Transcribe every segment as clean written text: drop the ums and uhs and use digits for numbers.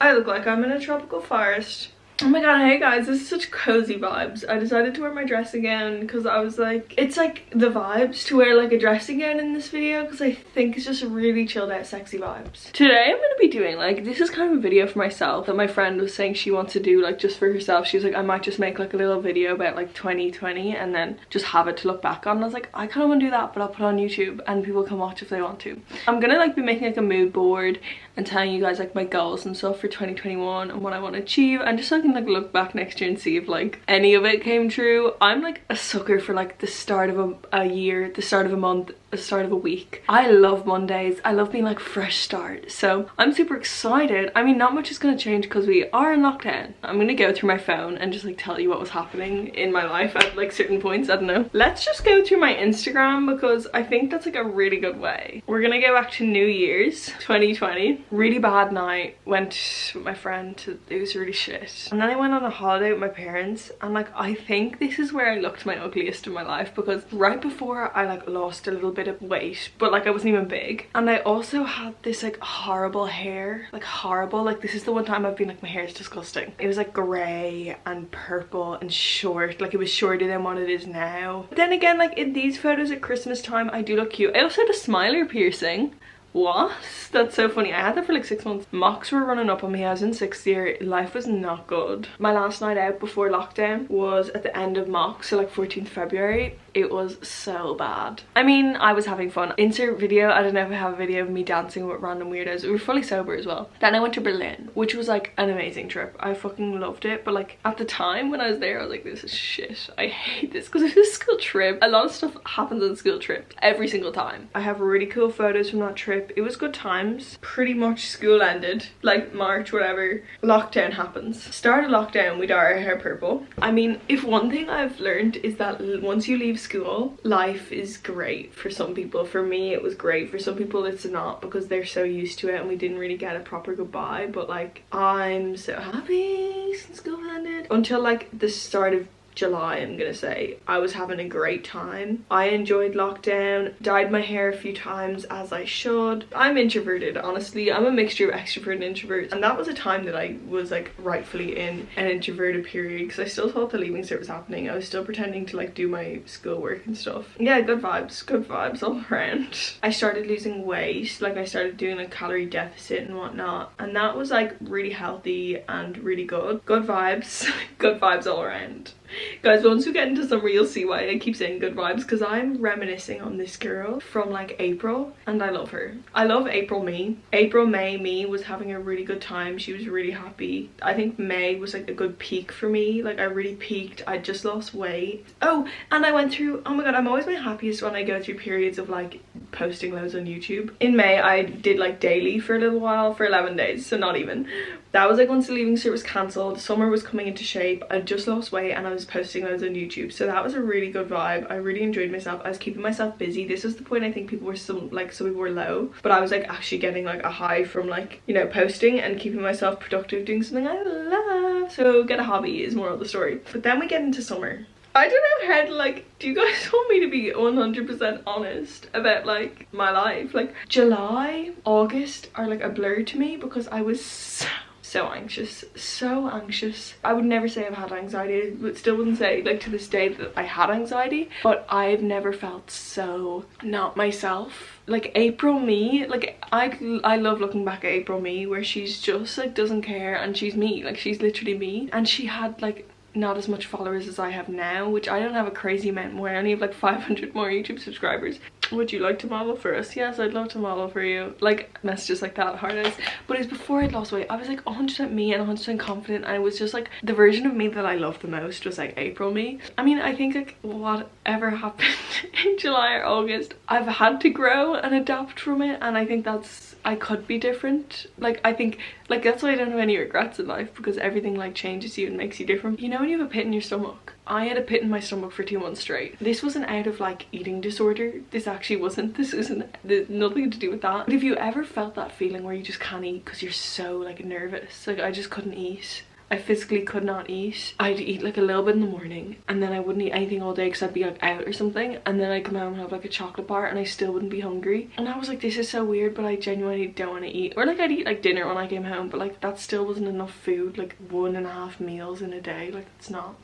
I look like I'm in a tropical forest. Oh my god, hey guys, this is such cozy vibes. I decided to wear my dress again because I was like, it's like the vibes to wear like a dress again in this video because I think it's just really chilled out sexy vibes. Today I'm gonna be doing like, this is kind of a video for myself that my friend was saying she wants to do like just for herself. She was like, I might just make like a little video about like 2020 and then just have it to look back on. And I was like, I kind of want to do that, but I'll put it on YouTube and people can watch if they want to. I'm gonna like be making like a mood board and telling you guys like my goals and stuff for 2021 and what I want to achieve, and just so I can like look back next year and see if like any of it came true. I'm like a sucker for like the start of a year, the start of a month, the start of a week. I love Mondays. I love being like fresh start. So I'm super excited. I mean, not much is going to change because we are in lockdown. I'm going to go through my phone and just like tell you what was happening in my life at like certain points. I don't know. Let's just go through my Instagram because I think that's like a really good way. We're going to go back to New Year's 2020. Really bad night. Went with my friend to, it was really shit. And then I went on a holiday with my parents and like I think this is where I looked my ugliest in my life because right before I like lost a little bit of weight, but like I wasn't even big, and I also had this like horrible hair, like horrible, like this is the one time I've been like, my hair is disgusting. It was like grey and purple and short, like it was shorter than what it is now. But then again, like in these photos at Christmas time I do look cute. I also had a smiler piercing. What? That's so funny. I had that for like 6 months. Mocks were running up on me. I was in 6th year. Life was not good. My last night out before lockdown was at the end of Mocks, so like 14th February. It was so bad. I mean, I was having fun. Insert video. I don't know if I have a video of me dancing with random weirdos. We were fully sober as well. Then I went to Berlin, which was like an amazing trip. I fucking loved it. But like at the time when I was there, I was like, this is shit. I hate this because it's a school trip. A lot of stuff happens on school trips every single time. I have really cool photos from that trip. It was good times. Pretty much school ended, like March, whatever. Lockdown happens. Start of lockdown, we dye our hair purple. I mean, if one thing I've learned is that once you leave school, life is great for some people. For me, it was great. For some people, it's not because they're so used to it and we didn't really get a proper goodbye. But like, I'm so happy since school ended. Until like the start of July, I'm gonna say, I was having a great time. I enjoyed lockdown, dyed my hair a few times as I should. I'm introverted, honestly. I'm a mixture of extrovert and introvert, and that was a time that I was like rightfully in an introverted period because I still thought the leaving cert was happening. I was still pretending to like do my schoolwork and stuff. Yeah, good vibes all around. I started losing weight, like I started doing a calorie deficit and whatnot, and that was like really healthy and really good. Good vibes, good vibes all around. Guys, once we get into summer, you'll see why I keep saying good vibes, because I'm reminiscing on this girl from like April and I love her. I love April me. April May me was having a really good time. She was really happy. I think May was like a good peak for me. Like I really peaked. I just lost weight. Oh, and I went through, oh my god, I'm always my happiest when I go through periods of like posting loads on YouTube. In May I did like daily for a little while, for 11 days, so not even. That was like once the leaving cert was cancelled, summer was coming into shape, I just lost weight and I was posting those on YouTube, so that was a really good vibe. I really enjoyed myself. I was keeping myself busy. This was the point I think people were some people were low, but I was like actually getting like a high from like, you know, posting and keeping myself productive, doing something I love. So get a hobby is more of the story. But then we get into summer. I don't know how to like, do you guys want me to be 100% honest about like my life? Like July, August are like a blur to me because I was so anxious. I would never say I've had anxiety, but still wouldn't say like to this day that I had anxiety, but I've never felt so not myself. Like April me, like I love looking back at April me, where she's just like doesn't care and she's me, like she's literally me. And she had like not as much followers as I have now, which I don't have a crazy amount more. I only have like 500 more YouTube subscribers. Would you like to model for us? Yes, I'd love to model for you. Like messages like that, hard eyes. But it was before I'd lost weight. I was like 100% me and 100% confident. And I was just like, the version of me that I loved the most was like April me. I mean, I think like whatever happened in July or August, I've had to grow and adapt from it. And I think that's, I could be different. Like I think like that's why I don't have any regrets in life, because everything like changes you and makes you different. You know when you have a pit in your stomach? I had a pit in my stomach for 2 months straight. This wasn't out of like eating disorder. This actually wasn't. This isn't, there's nothing to do with that. But if you ever felt that feeling where you just can't eat because you're so like nervous, like I just couldn't eat. I physically could not eat. I'd eat like a little bit in the morning and then I wouldn't eat anything all day because I'd be like out or something, and then I'd come home and have like a chocolate bar and I still wouldn't be hungry. And I was like, this is so weird, but I genuinely don't want to eat. Or like I'd eat like dinner when I came home, but like that still wasn't enough food. Like 1.5 meals in a day, like it's not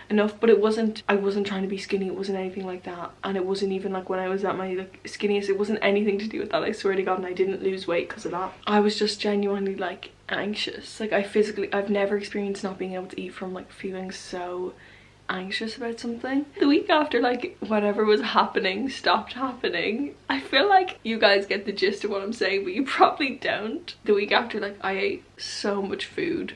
enough. But it wasn't, I wasn't trying to be skinny, it wasn't anything like that. And it wasn't even like when I was at my like skinniest, it wasn't anything to do with that, I swear to God. And I didn't lose weight because of that. I was just genuinely like anxious. Like I've never experienced not being able to eat from like feeling so anxious about something. The week after like whatever was happening stopped happening, I feel like you guys get the gist of what I'm saying, but you probably don't. The week after, like I ate so much food,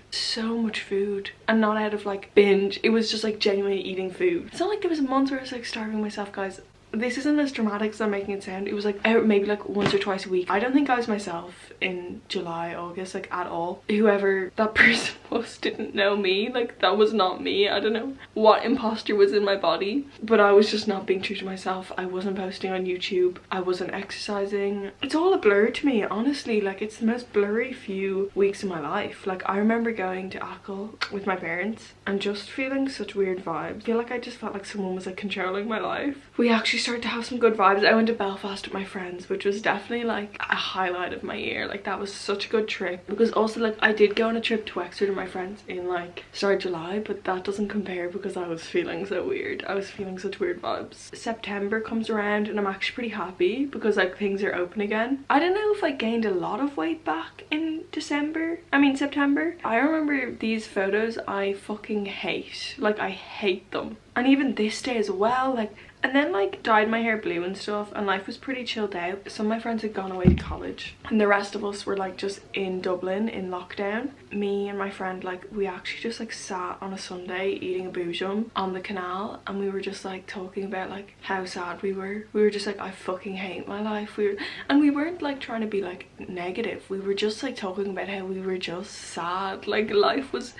and not out of like binge, it was just like genuinely eating food. It's not like there was a month where I was like starving myself, guys. This isn't as dramatic as I'm making it sound. It was like maybe like once or twice a week. I don't think I was myself in July, August, like at all. Whoever that person was didn't know me. Like that was not me. I don't know what imposter was in my body, but I was just not being true to myself. I wasn't posting on YouTube. I wasn't exercising. It's all a blur to me, honestly. Like it's the most blurry few weeks of my life. Like I remember going to Achill with my parents and just feeling such weird vibes. I feel like I just felt like someone was like controlling my life. We actually started to have some good vibes. I went to Belfast with my friends, which was definitely like a highlight of my year. Like that was such a good trip, because also like I did go on a trip to Wexford with my friends in like start of July, but that doesn't compare because I was feeling so weird. I was feeling such weird vibes. September comes around and I'm actually pretty happy because like things are open again. I don't know if I gained a lot of weight back in September. I remember these photos I fucking hate. Like I hate them. And even this day as well, like, and then like dyed my hair blue and stuff, and life was pretty chilled out. Some of my friends had gone away to college and the rest of us were like just in Dublin in lockdown. Me and my friend, like we actually just like sat on a Sunday eating a boujum on the canal, and we were just like talking about like how sad we were. We were just like, I fucking hate my life. And we weren't like trying to be like negative. We were just like talking about how we were just sad. Like life was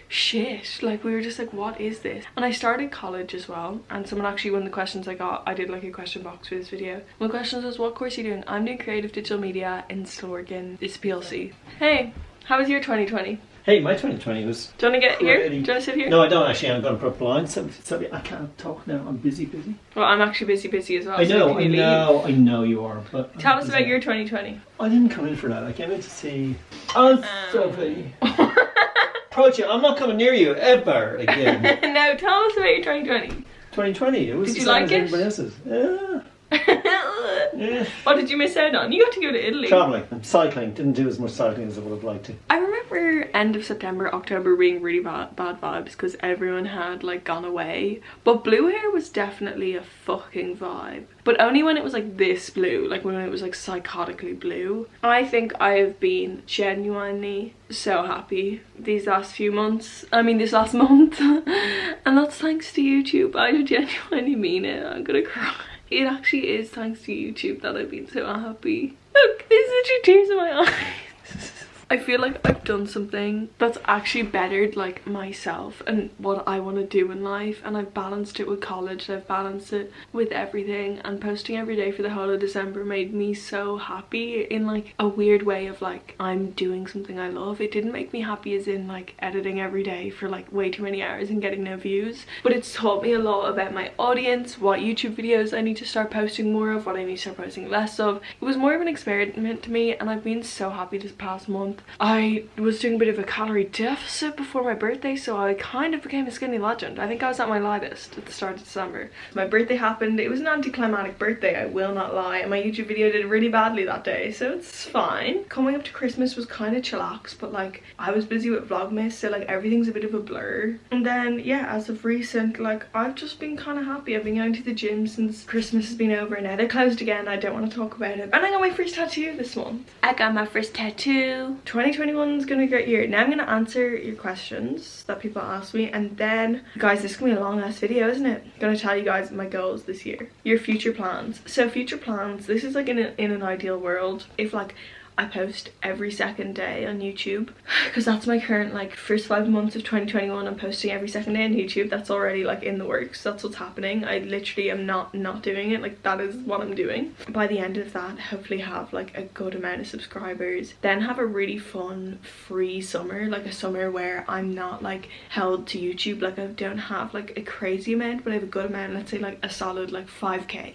shit. Like we were just like, what is this? And I started college as well, and someone actually, one of the questions I got, I did like a question box for this video. One of the questions was, what course are you doing? I'm doing creative digital media in Slorgan. It's PLC. Hey, how was your 2020? Hey, my 2020 was... Do you want to get here? Do you want to sit here? No, I don't actually. I'm going to put up blind. So I can't talk now. I'm busy. Well, I'm actually busy as well. I know you are. But tell us about your 2020. I didn't come in for that. I came in to see... Oh, Sophie. Project. I'm not coming near you ever again. No, tell us about your 2020. 2020. It was did you like it? Everybody else's. Yeah. Yeah. What did you miss out on? You got to go to Italy. Travelling and cycling. Didn't do as much cycling as I would have liked to. I remember end of September, October being really bad vibes because everyone had like gone away. But blue hair was definitely a fucking vibe. But only when it was like this blue, like when it was like psychotically blue. I think I have been genuinely so happy these last few months. I mean this last month. And that's thanks to YouTube. I genuinely mean it. I'm gonna cry. It actually is thanks to YouTube that I've been so happy. Look, there's literally tears in my eyes. I feel like I've done something that's actually bettered like myself and what I want to do in life, and I've balanced it with college, I've balanced it with everything, and posting every day for the whole of December made me so happy in like a weird way of like I'm doing something I love. It didn't make me happy as in like editing every day for like way too many hours and getting no views, but it's taught me a lot about my audience, what YouTube videos I need to start posting more of, what I need to start posting less of. It was more of an experiment to me, and I've been so happy this past month. I was doing a bit of a calorie deficit before my birthday, so I kind of became a skinny legend. I think I was at my lightest at the start of December. My birthday happened. It was an anticlimactic birthday, I will not lie, and my YouTube video did really badly that day, so it's fine. Coming up to Christmas was kind of chillax, but like I was busy with Vlogmas, so like everything's a bit of a blur. And then yeah, as of recent, like I've just been kind of happy. I've been going to the gym since Christmas has been over. Now they're closed again, I don't want to talk about it. And I got my first tattoo this month. 2021 is gonna be a great year. Now I'm gonna answer your questions that people ask me, and then guys, this is gonna be a long ass video, isn't it? I'm gonna tell you guys my goals this year, your future plans. So future plans, this is like in an ideal world, if like I post every second day on YouTube, because that's my current like first 5 months of 2021. I'm posting every second day on YouTube. That's already like in the works. That's what's happening. I literally am not doing it. Like that is what I'm doing. By the end of that, hopefully have like a good amount of subscribers, then have a really fun free summer, like a summer where I'm not like held to YouTube. Like I don't have like a crazy amount, but I have a good amount, let's say like a solid like 5k,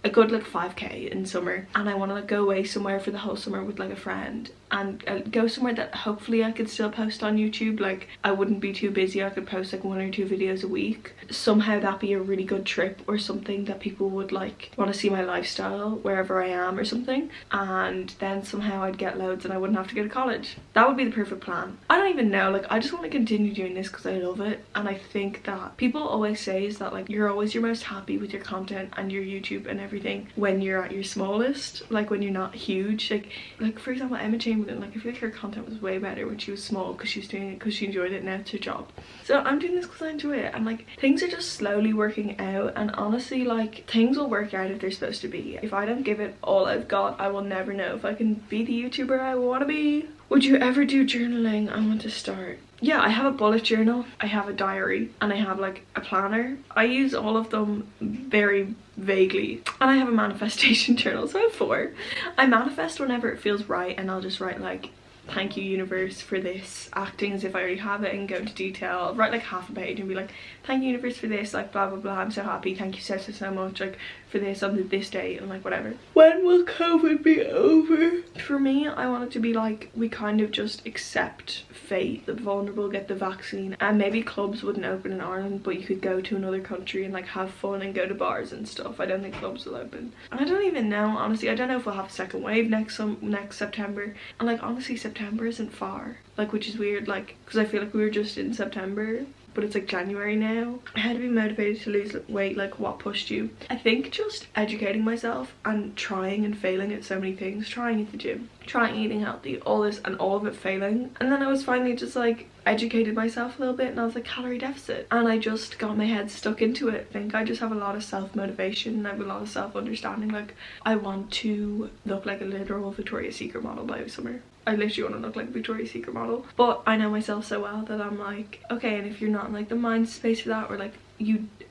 a good like 5k in summer, and I want to like go away somewhere for the whole summer with like a friend, and go somewhere that hopefully I could still post on YouTube. Like I wouldn't be too busy, I could post like 1 or 2 videos a week. Somehow that be a really good trip, or something that people would like want to see my lifestyle wherever I am or something, and then somehow I'd get loads and I wouldn't have to go to college. That would be the perfect plan. I don't even know, like I just want to continue doing this because I love it. And I think that people always say is that like you're always your most happy with your content and your YouTube and everything when you're at your smallest, like when you're not huge. Like for example, Emma Chamberlain, like I feel like her content was way better when she was small because she was doing it because she enjoyed it. Now it's her job. So I'm doing this because I enjoy it, and like things are just slowly working out, and honestly like things will work out if they're supposed to be. If I don't give it all I've got, I will never know if I can be the YouTuber I want to be. Would you ever do journaling? I want to start. Yeah, I have a bullet journal, I have a diary, and I have like a planner. I use all of them very vaguely, and I have a manifestation journal, so I have 4. I manifest whenever it feels right, and I'll just write like, thank you universe for this, acting as if I already have it and go into detail. I'll write like half a page and be like, thank you universe for this, like blah blah blah, I'm so happy, thank you so much like for this on this date, and like whatever. When will COVID be over? For me, I want it to be like we kind of just accept fate, the vulnerable get the vaccine, and maybe clubs wouldn't open in Ireland, but you could go to another country and like have fun and go to bars and stuff. I don't think clubs will open, and I don't even know, honestly, I don't know if we'll have a second wave next September. And like honestly, September isn't far, like, which is weird, like because I feel like we were just in September, but it's like January now. How to be motivated to lose weight, like what pushed you? I think just educating myself and trying and failing at so many things. Trying at the gym, trying eating healthy, all this, and all of it failing. And then I was finally just like educated myself a little bit, and I was like, calorie deficit, and I just got my head stuck into it. I think I just have a lot of self-motivation, and I have a lot of self-understanding. Like I want to look like a literal Victoria's Secret model by summer. I literally want to look like a Victoria's Secret model, but I know myself so well that I'm like, okay, and if you're not in like the mind space for that, or like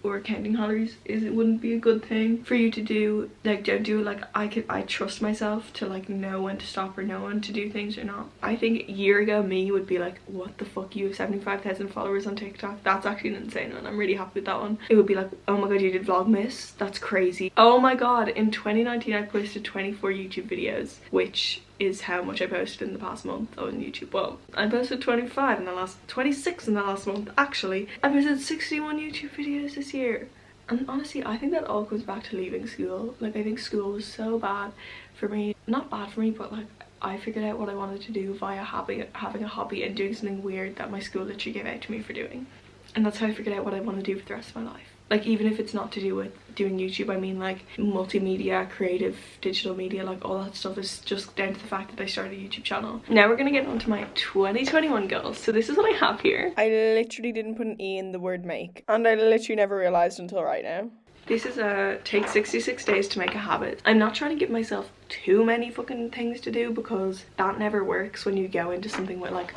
or counting calories it wouldn't be a good thing for you to do, like don't do it. Like I trust myself to like know when to stop or know when to do things or not. I think a year ago me would be like, what the fuck, you have 75,000 followers on TikTok, that's actually an insane one, I'm really happy with that one. It would be like, oh my god, you did Vlogmas, that's crazy. Oh my god, in 2019 I posted 24 YouTube videos, which is how much I posted in the past month on YouTube. Well, I posted 26 in the last month actually. I posted 61 YouTube videos this year. And honestly, I think that all comes back to leaving school. Like I think school was so bad for me. Not bad for me, but like I figured out what I wanted to do via having a hobby and doing something weird that my school literally gave out to me for doing. And that's how I figured out what I want to do for the rest of my life. Like even if it's not to do with doing YouTube, I mean like multimedia, creative, digital media, like all that stuff is just down to the fact that I started a YouTube channel. Now we're gonna get on to my 2021 goals. So this is what I have here. I literally didn't put an E in the word make, and I literally never realized until right now. This is a take 66 days to make a habit. I'm not trying to give myself too many fucking things to do, because that never works when you go into something with like,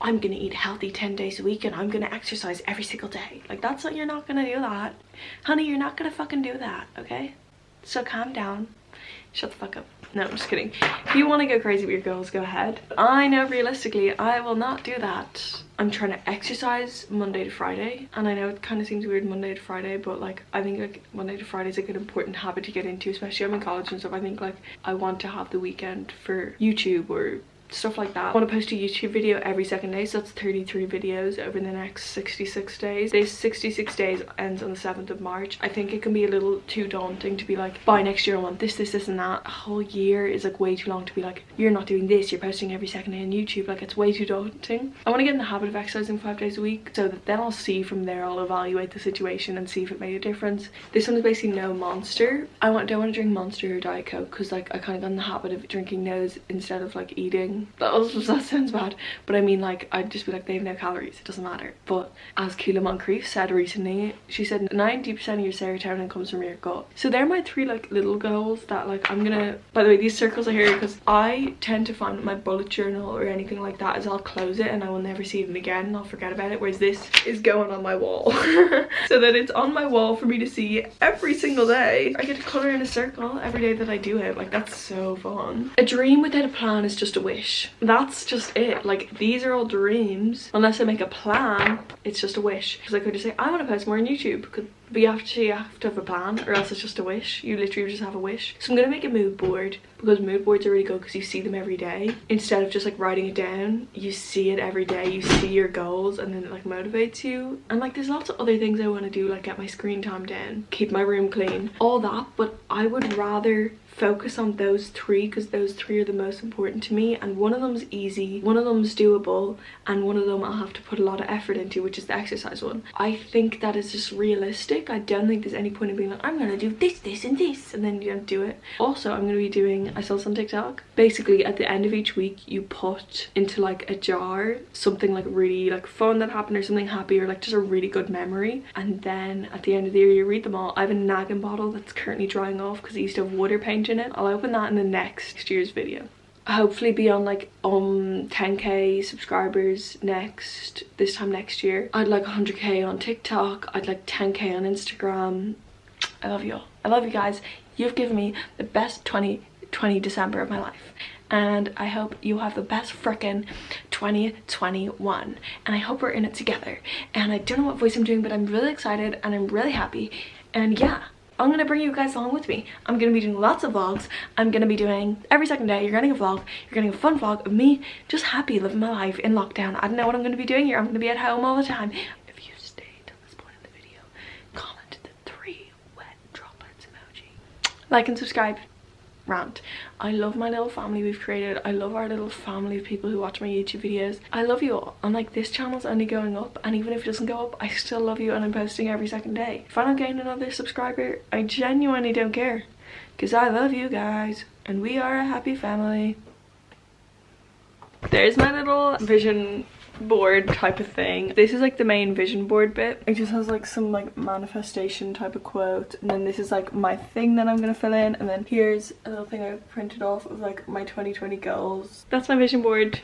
I'm gonna eat healthy 10 days a week and I'm gonna exercise every single day. Like that's not, you're not gonna do that. Honey, you're not gonna fucking do that, okay? So calm down. Shut the fuck up. No, I'm just kidding. If you want to go crazy with your goals, go ahead. I know realistically I will not do that. I'm trying to exercise Monday to Friday, and I know it kind of seems weird Monday to Friday, but like I think like Monday to Friday is like an important habit to get into, especially I'm in college and stuff. I think like I want to have the weekend for YouTube or stuff like that. I want to post a YouTube video every second day, so that's 33 videos over the next 66 days. This 66 days ends on the 7th of March. I think it can be a little too daunting to be like, by next year I want this and that. A whole year is like way too long to be like, you're not doing this, you're posting every second day on YouTube. Like it's way too daunting. I want to get in the habit of exercising 5 days a week, so that then I'll see from there, I'll evaluate the situation and see if it made a difference. This one is basically no Monster. I don't want to drink Monster or Diet Coke, because like I kind of got in the habit of drinking those instead of like eating eating. That sounds bad, but I mean, like, I'd just be like, they have no calories, it doesn't matter. But as Keela Moncrief said recently, she said 90% of your serotonin comes from your gut. So they're my 3 like little goals that like I'm gonna, by the way, these circles are here because I tend to find my bullet journal or anything like that is I'll close it and I will never see it again and I'll forget about it, whereas this is going on my wall so that it's on my wall for me to see every single day. I get to color in a circle every day that I do it. Like, that's so fun. A dream without a plan is just a wish. That's just it. Like, these are all dreams. Unless I make a plan, it's just a wish. Because I could just say, I want to post more on YouTube. But you have to have a plan, or else it's just a wish. You literally just have a wish. So I'm gonna make a mood board, because mood boards are really good because you see them every day. Instead of just like writing it down, you see it every day. You see your goals and then it like motivates you. And like, there's lots of other things I want to do, like get my screen time down, keep my room clean, all that. But I would rather focus on those 3 because those 3 are the most important to me, and one of them's easy, one of them's doable, and one of them I'll have to put a lot of effort into, which is the exercise one. I think that is just realistic. I don't think there's any point in being like, I'm gonna do this, this, and this, and then you don't do it. Also, I'm gonna be doing, I saw this on TikTok, basically at the end of each week you put into like a jar something like really like fun that happened, or something happy, or like just a really good memory, and then at the end of the year you read them all. I have a Naggin bottle that's currently drying off because it used to have water paint in it. I'll open that in the next year's video. Hopefully be on like 10k subscribers this time next year. I'd like 100k on TikTok. I'd like 10k on Instagram. I love you all. I love you guys. You've given me the best 2020 December of my life, and I hope you have the best frickin' 2021, and I hope we're in it together. And I don't know what voice I'm doing, but I'm really excited and I'm really happy, and yeah, I'm gonna bring you guys along with me. I'm gonna be doing lots of vlogs. I'm gonna be doing every second day. You're getting a vlog. You're getting a fun vlog of me just happy living my life in lockdown. I don't know what I'm gonna be doing here. I'm gonna be at home all the time. If you stayed till this point in the video, comment the 3 wet droplets emoji. Like and subscribe. Rant. I love my little family we've created. I love our little family of people who watch my YouTube videos. I love you all. And like, this channel's only going up, and even if it doesn't go up, I still love you, and I'm posting every second day. If I don't gain another subscriber, I genuinely don't care, because I love you guys and we are a happy family. There's my little vision board type of thing. This is like the main vision board bit. It just has like some like manifestation type of quote, and then this is like my thing that I'm gonna fill in, and then here's a little thing I printed off of like my 2020 goals. That's my vision board.